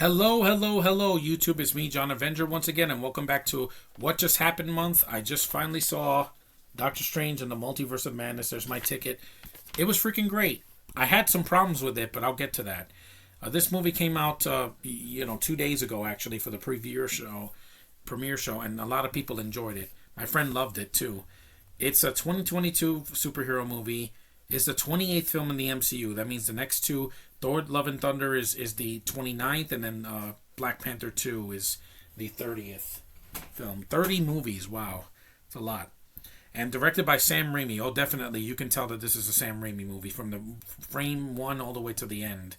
Hello, hello, hello, YouTube. It's me, John Avenger, once again, and welcome back to What Just Happened month. I just finally saw Doctor Strange and the Multiverse of Madness. There's my ticket. It was freaking great. I had some problems with it, but I'll get to that. This movie came out, 2 days ago, actually, for the premiere show, and a lot of people enjoyed it. My friend loved it, too. It's a 2022 superhero movie. It's the 28th film in the MCU. That means the next two, Thor: Love and Thunder is the 29th, and then Black Panther 2 is the 30th film. 30 movies, wow. It's a lot. And directed by Sam Raimi. Oh, definitely, you can tell that this is a Sam Raimi movie from the frame one all the way to the end.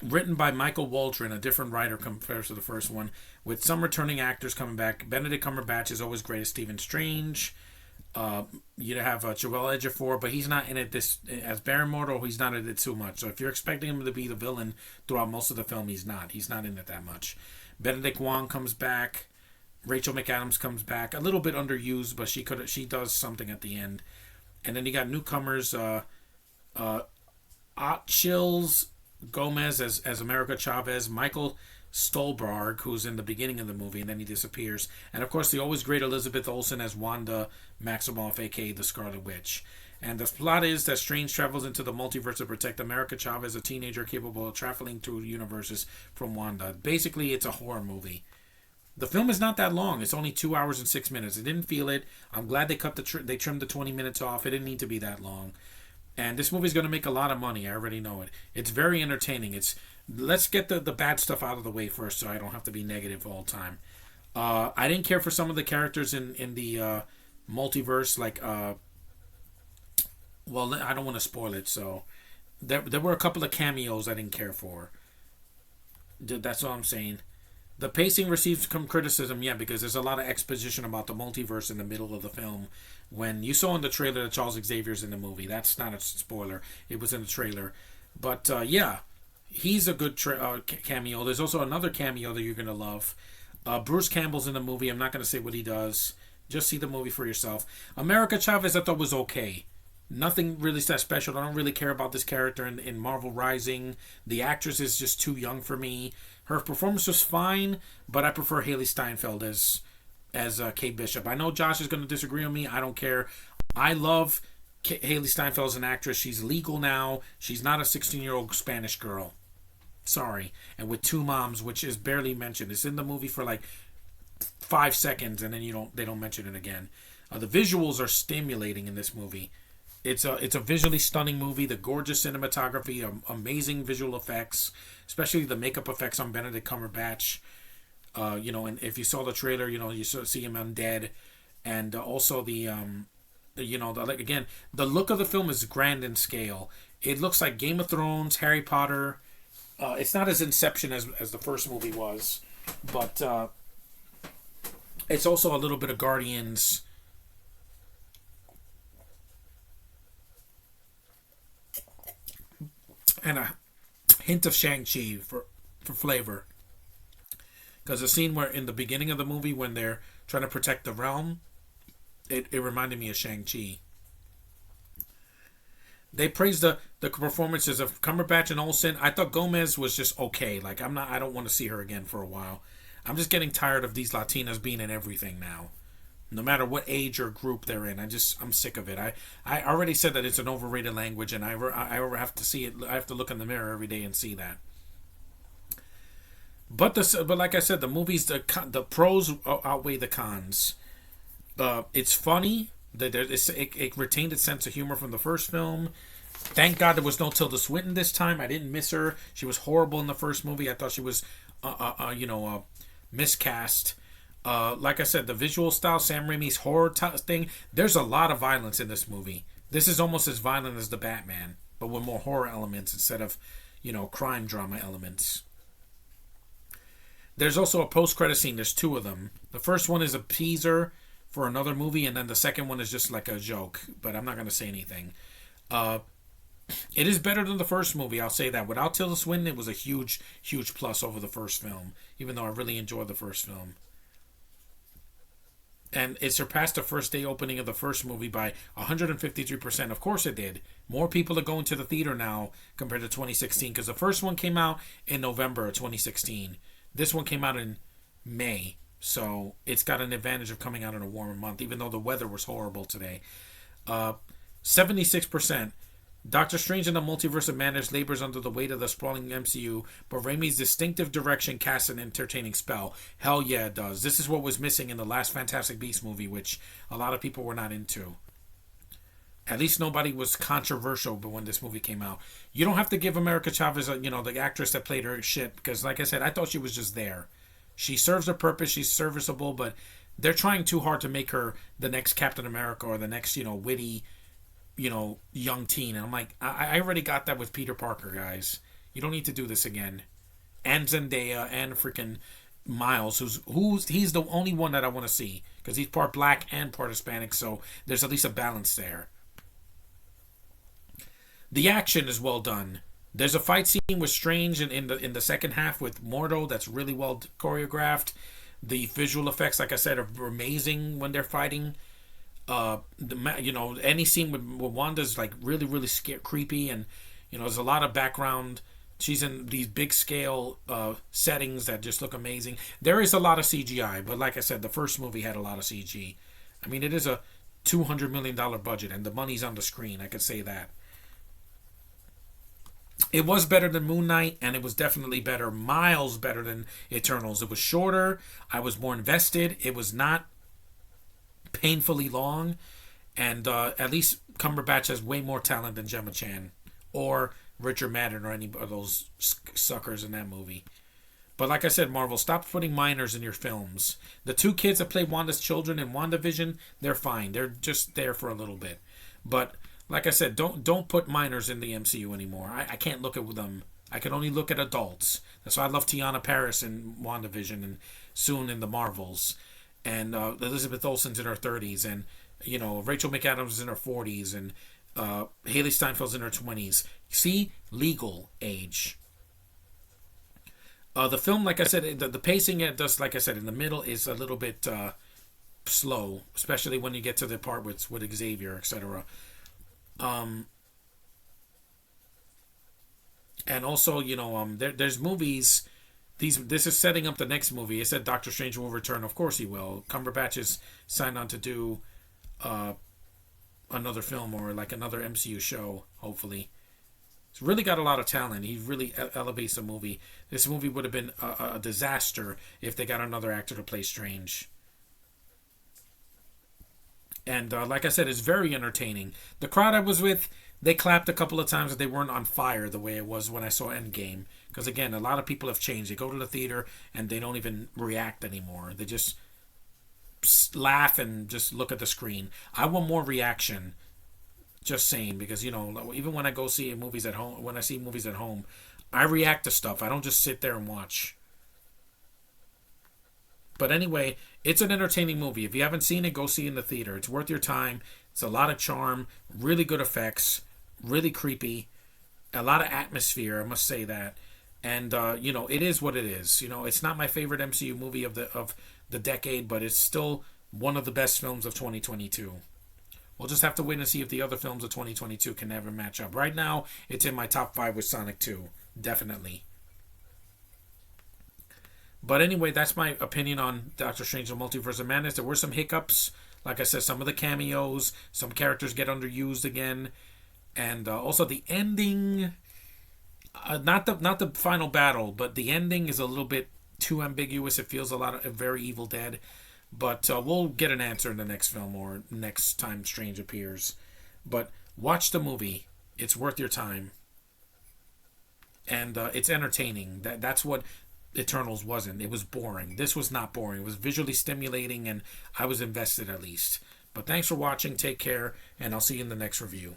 Written by Michael Waldron, a different writer compared to the first one, with some returning actors coming back. Benedict Cumberbatch is always great as Stephen Strange. You have Joel Ejiofor, but he's not in it this as Baron Mordo. He's not in it too much. So if you're expecting him to be the villain throughout most of the film, he's not. He's not in it that much. Benedict Wong comes back. Rachel McAdams comes back. A little bit underused, but she does something at the end. And then you got newcomers. Chills Gomez as America Chavez. Michael Stolberg, who's in the beginning of the movie, and then he disappears. And of course, the always great Elizabeth Olsen as Wanda Maximoff, aka the Scarlet Witch. And the plot is that Strange travels into the multiverse to protect America Chavez, a teenager capable of traveling through universes, from Wanda. Basically, it's a horror movie. The film is not that long. It's only 2 hours and 6 minutes. I didn't feel it. I'm glad they they trimmed the 20 minutes off. It didn't need to be that long. And this movie's going to make a lot of money. I already know it. It's very entertaining. Let's get the bad stuff out of the way first, so I don't have to be negative all the time. I didn't care for some of the characters in the multiverse, like well, I don't want to spoil it, so there were a couple of cameos I didn't care for. That's all I'm saying. The pacing receives some criticism, yeah, because there's a lot of exposition about the multiverse in the middle of the film. When you saw in the trailer that Charles Xavier's in the movie, that's not a spoiler. It was in the trailer. But, yeah, he's a good cameo. There's also another cameo that you're going to love. Bruce Campbell's in the movie. I'm not going to say what he does. Just see the movie for yourself. America Chavez, I thought, was okay. Nothing really that special. I don't really care about this character in Marvel Rising. The actress is just too young for me. Her performance was fine, but I prefer Haley Steinfeld as Kate Bishop. I know Josh is going to disagree with me. I don't care. I love Haley Steinfeld as an actress. She's legal now. She's not a 16-year-old Spanish girl. Sorry. And with two moms, which is barely mentioned. It's in the movie for like 5 seconds, and then they don't mention it again. The visuals are stimulating in this movie. It's a visually stunning movie. The gorgeous cinematography, amazing visual effects, especially the makeup effects on Benedict Cumberbatch. And if you saw the trailer, you see him undead, and also the look of the film is grand in scale. It looks like Game of Thrones, Harry Potter. It's not as Inception as the first movie was, but it's also a little bit of Guardians. And a hint of Shang-Chi for flavor. Because the scene where in the beginning of the movie when they're trying to protect the realm, it reminded me of Shang-Chi. They praised the performances of Cumberbatch and Olsen. I thought Gomez was just okay. Like I don't want to see her again for a while. I'm just getting tired of these Latinas being in everything now. No matter what age or group they're in, I'm sick of it. I already said that it's an overrated language, and I have to see it. I have to look in the mirror every day and see that. But like I said, the movies, the pros outweigh the cons. It's funny. It retained its sense of humor from the first film. Thank God there was no Tilda Swinton this time. I didn't miss her. She was horrible in the first movie. I thought she was, miscast. Like I said, the visual style, Sam Raimi's horror thing, there's a lot of violence in this movie. This is almost as violent as The Batman, but with more horror elements instead of, crime drama elements. There's also a post-credit scene. There's two of them. The first one is a teaser for another movie, and then the second one is just like a joke, but I'm not going to say anything. It is better than the first movie, I'll say that. Without Tilda Swinton, it was a huge, huge plus over the first film, even though I really enjoyed the first film. And it surpassed the first day opening of the first movie by 153%. Of course it did. More people are going to the theater now compared to 2016 because the first one came out in November of 2016. This one came out in May. So it's got an advantage of coming out in a warmer month, even though the weather was horrible today. 76%. Doctor Strange in the Multiverse of Madness labors under the weight of the sprawling MCU, but Raimi's distinctive direction casts an entertaining spell. Hell yeah, it does. This is what was missing in the last Fantastic Beasts movie, which a lot of people were not into. At least nobody was controversial but when this movie came out. You don't have to give America Chavez, the actress that played her, shit, because like I said, I thought she was just there. She serves a purpose, she's serviceable, but they're trying too hard to make her the next Captain America or the next, witty, young teen. And I'm like, I already got that with Peter Parker, guys. You don't need to do this again. And Zendaya and freaking Miles, he's the only one that I want to see because he's part black and part Hispanic, so there's at least a balance there. The action is well done. There's a fight scene with Strange in the second half with Mordo that's really well choreographed. The visual effects, like I said, are amazing when they're fighting. Any scene with Wanda's like really really creepy, and there's a lot of background. She's in these big scale settings that just look amazing. There is a lot of CGI, but like I said, the first movie had a lot of CG. I mean, it is a $200 million budget, and the money's on the screen. I could say that. It was better than Moon Knight, and it was definitely better, miles better than Eternals. It was shorter. I was more invested. It was not painfully long, and at least Cumberbatch has way more talent than Gemma Chan or Richard Madden or any of those suckers in that movie. But like I said, Marvel, stop putting minors in your films. The two kids that play Wanda's children in WandaVision, they're fine. They're just there for a little bit. But like I said, don't put minors in the MCU anymore. I can't look at them. I can only look at adults. That's why I love Tiana Paris in WandaVision and soon in the Marvels. And Elizabeth Olsen's in her 30s. And, Rachel McAdams is in her 40s. And Haley Steinfeld's in her 20s. See? Legal age. The film, like I said, the pacing, it does, like I said, in the middle is a little bit slow. Especially when you get to the part with Xavier, etc. And also, there's movies. This is setting up the next movie. It said Doctor Strange will return. Of course he will. Cumberbatch is signed on to do another film or like another MCU show, hopefully. He's really got a lot of talent. He really elevates the movie. This movie would have been a disaster if they got another actor to play Strange. And like I said, it's very entertaining. The crowd I was with, they clapped a couple of times, but they weren't on fire the way it was when I saw Endgame. Because again, a lot of people have changed. They go to the theater and they don't even react anymore. They just laugh and just look at the screen. I want more reaction. Just saying, because even when I go see movies at home, I react to stuff. I don't just sit there and watch. But anyway, it's an entertaining movie. If you haven't seen it, go see it in the theater. It's worth your time. It's a lot of charm, really good effects, really creepy, a lot of atmosphere, I must say that. And it is what it is. It's not my favorite MCU movie of the decade, but it's still one of the best films of 2022. We'll just have to wait and see if the other films of 2022 can ever match up. Right now, it's in my top 5 with Sonic 2. Definitely. But anyway, that's my opinion on Doctor Strange and the Multiverse of Madness. There were some hiccups. Like I said, some of the cameos, some characters get underused again. And also the ending, not the final battle, but the ending is a little bit too ambiguous. It feels a lot of very Evil Dead. But we'll get an answer in the next film or next time Strange appears. But watch the movie. It's worth your time. And it's entertaining. That's what Eternals wasn't. It was boring. This was not boring. It was visually stimulating, and I was invested at least. But thanks for watching. Take care, and I'll see you in the next review.